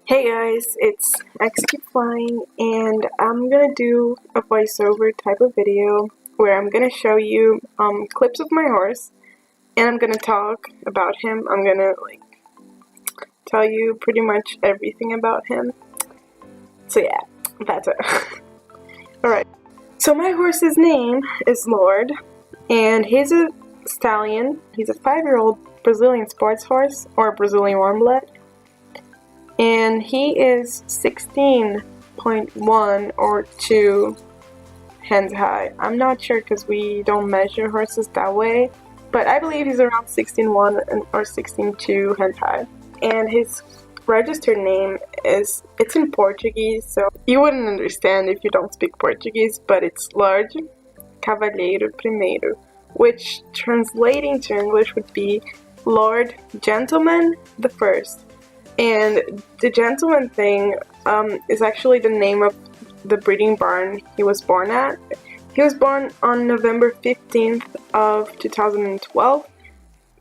Hey guys, it's X Keep Flying, and I'm gonna do a voiceover type of video where I'm gonna show you clips of my horse, and I'm gonna talk about him. I'm gonna tell you pretty much everything about him. So yeah, that's it. Alright, so my horse's name is Lord, and he's a stallion. He's a 5-year-old Brazilian sports horse, or Brazilian warm blood. And he is 16.1 or 2 hands high. I'm not sure because we don't measure horses that way, but I believe he's around 16.1 or 16.2 hands high. And his registered name it's in Portuguese, so you wouldn't understand if you don't speak Portuguese, but it's Lord Cavalheiro Primeiro, which translating to English would be Lord Gentleman the First. And the gentleman thing is actually the name of the breeding barn he was born at. He was born on November 15th of 2012.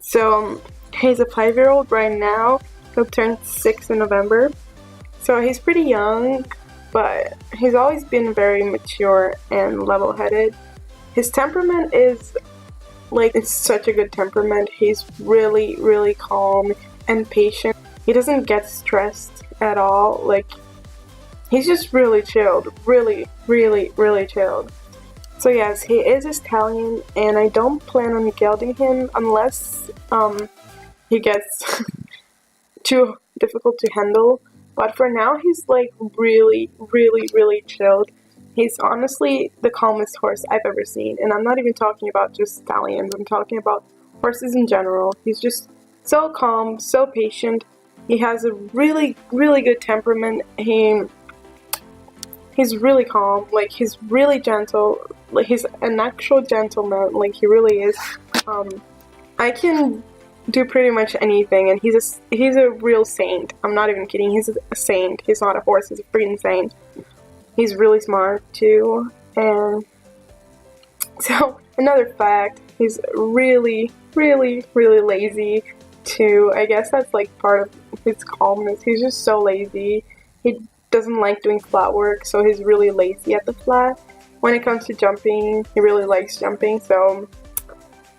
So he's a 5-year-old right now. He'll turn 6 in November. So he's pretty young, but he's always been very mature and level-headed. His temperament is it's such a good temperament. He's really, really calm and patient. He doesn't get stressed at all. He's just really chilled. Really, really, really chilled. So yes, he is a stallion, and I don't plan on gelding him unless he gets too difficult to handle. But for now, he's really, really, really chilled. He's honestly the calmest horse I've ever seen. And I'm not even talking about just stallions. I'm talking about horses in general. He's just so calm, so patient. He has a really, really good temperament. He's really calm. He's really gentle. He's an actual gentleman. He really is. I can do pretty much anything, and he's a real saint. I'm not even kidding. He's a saint. He's not a horse. He's a freaking saint. He's really smart too. And so another fact, he's really, really, really lazy too. I guess that's part of his calmness. He's just so lazy. He doesn't like doing flat work, so he's really lazy at the flat. When it comes to jumping, he really likes jumping, so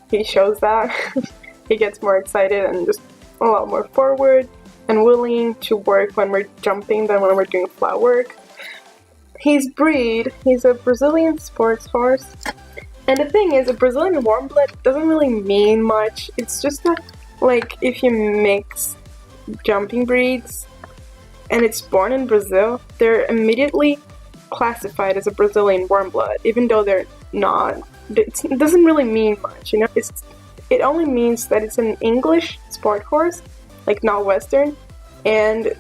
he shows that. He gets more excited and just a lot more forward and willing to work when we're jumping than when we're doing flat work. He's a Brazilian sports horse. And the thing is, a Brazilian warm blood doesn't really mean much. It's just that if you mix jumping breeds and it's born in Brazil, they're immediately classified as a Brazilian warm blood, even though they're not. It doesn't really mean much, it only means that it's an English sport horse, not Western, and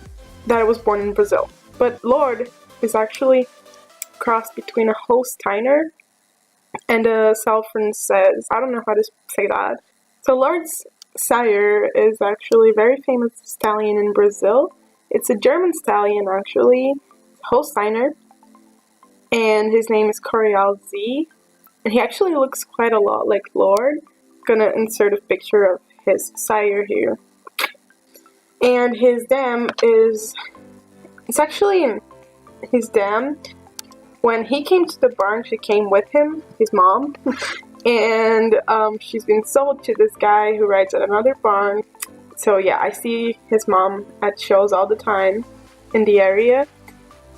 that it was born in Brazil. But Lord is actually crossed between a Holsteiner and a Salfrances. I don't know how to say that. So Lord's sire is actually a very famous stallion in Brazil. It's a German stallion, actually, Holsteiner, and his name is Corial Z, and he actually looks quite a lot like Lord. I'm gonna insert a picture of his sire here. And his dam it's actually his dam. When he came to the barn, she came with him, his mom. And she's been sold to this guy who rides at another barn. So yeah, I see his mom at shows all the time in the area.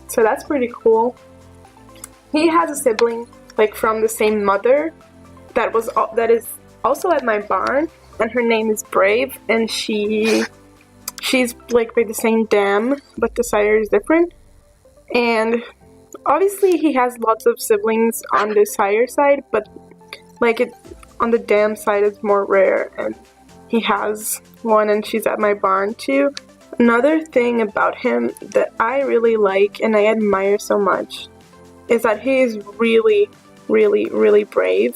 So that's pretty cool. He has a sibling from the same mother that is also at my barn, and her name is Brave, and she's by the same dam, but the sire is different. And obviously he has lots of siblings on the sire side, but on the dam side it's more rare, and he has one, and she's at my barn too. Another thing about him that I really like and I admire so much is that he is really, really, really brave.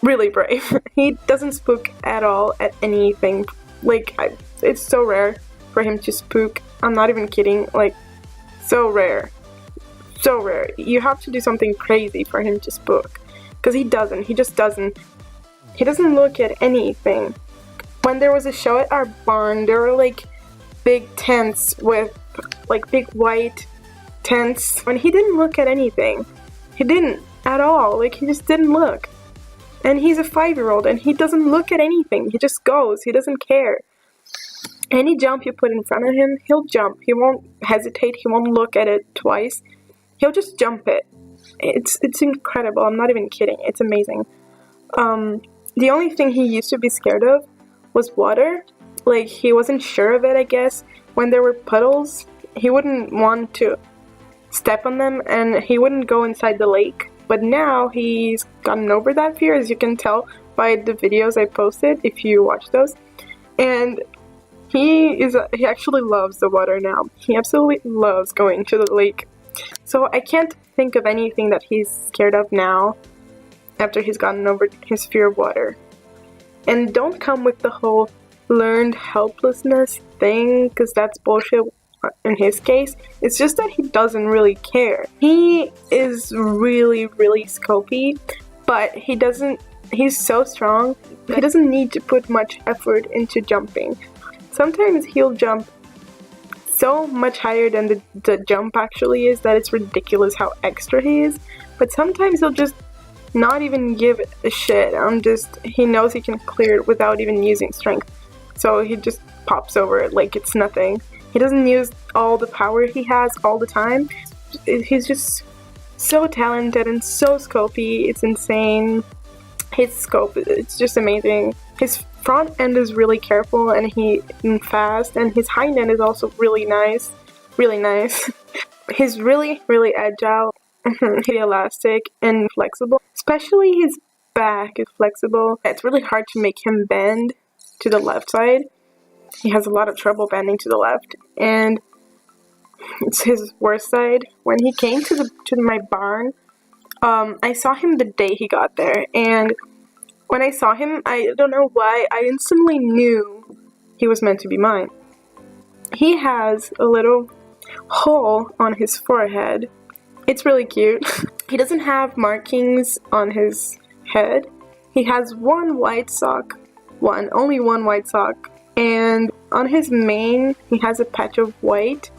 Really brave. He doesn't spook at all at anything. It's so rare for him to spook. I'm not even kidding. So rare. So rare. You have to do something crazy for him to spook. Because he doesn't. He just doesn't. He doesn't look at anything. When there was a show at our barn, there were big tents with like big white tents, and he didn't look at anything. He didn't at all. Like, he just didn't look. And he's a 5-year-old, and he doesn't look at anything. He just goes. He doesn't care. Any jump you put in front of him, he'll jump. He won't hesitate. He won't look at it twice. He'll just jump it. It's incredible. I'm not even kidding. It's amazing. The only thing he used to be scared of was water. Like, he wasn't sure of it, I guess. When there were puddles, he wouldn't want to step on them, and he wouldn't go inside the lake. But now he's gotten over that fear, as you can tell by the videos I posted, if you watch those. And he actually loves the water now. He absolutely loves going to the lake. So I can't think of anything that he's scared of now after he's gotten over his fear of water. And don't come with the whole learned helplessness thing, because that's bullshit in his case. It's just that he doesn't really care. He is really, really scopy, but he's so strong, he doesn't need to put much effort into jumping. Sometimes he'll jump so much higher than the jump actually is that it's ridiculous how extra he is. But sometimes he'll just not even give a shit. He knows he can clear it without even using strength. So he just pops over it like it's nothing. He doesn't use all the power he has all the time. He's just so talented and so scopy. It's insane. His scope, it's just amazing. His front end is really careful and fast, and his hind end is also really nice. Really nice. He's really, really agile, elastic, and flexible. Especially his back is flexible. It's really hard to make him bend to the left side. He has a lot of trouble bending to the left, and it's his worst side. When he came to my barn, I saw him the day he got there, and when I saw him, I don't know why, I instantly knew he was meant to be mine. He has a little hole on his forehead. It's really cute. He doesn't have markings on his head. He has one white sock. Only one white sock. And on his mane, he has a patch of white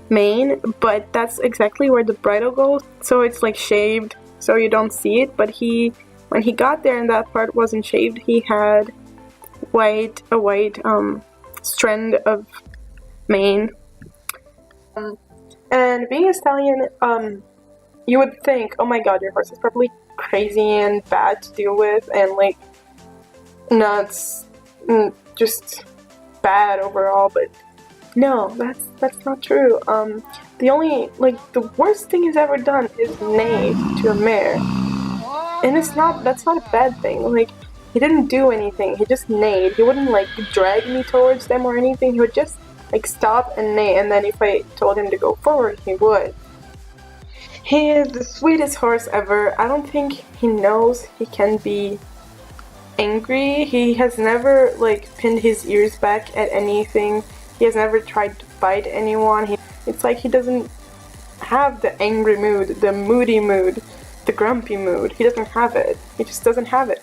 mane, but that's exactly where the bridle goes. So it's like shaved, so you don't see it. But when he got there and that part wasn't shaved, he had a white strand of mane. And being a stallion, you would think, oh my god, your horse is probably crazy and bad to deal with, and like nuts, just bad overall. But no, that's not true. The worst thing he's ever done is neigh to a mare, and that's not a bad thing. Like, he didn't do anything, he just neighed. He wouldn't like drag me towards them or anything. He would just like stop and neigh, and then if I told him to go forward, he would. He is the sweetest horse ever. I don't think he knows he can be angry. He has never like pinned his ears back at anything. He has never tried to fight anyone. It's like he doesn't have the angry mood, the moody mood, the grumpy mood. He doesn't have it. He just doesn't have it.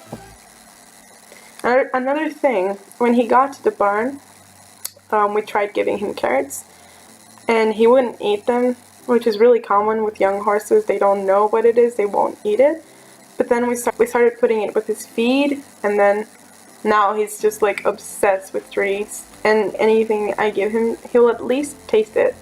Another thing, when he got to the barn, we tried giving him carrots, and he wouldn't eat them, which is really common with young horses. They don't know what it is, they won't eat it. But then we started putting it with his feed, and then now he's just like obsessed with treats, and anything I give him, he'll at least taste it.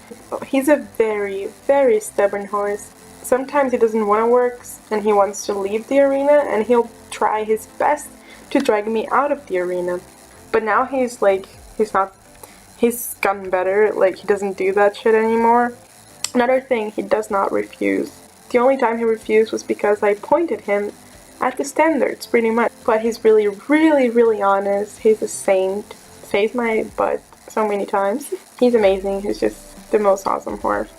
He's a very, very stubborn horse. Sometimes he doesn't want to work, and he wants to leave the arena, and he'll try his best to drag me out of the arena. But now he's gotten better. Like, he doesn't do that shit anymore. Another thing, he does not refuse. The only time he refused was because I pointed him at the standards, pretty much. But he's really, really, really honest. He's a saint. Saved my butt so many times. He's amazing. He's just the most awesome horse.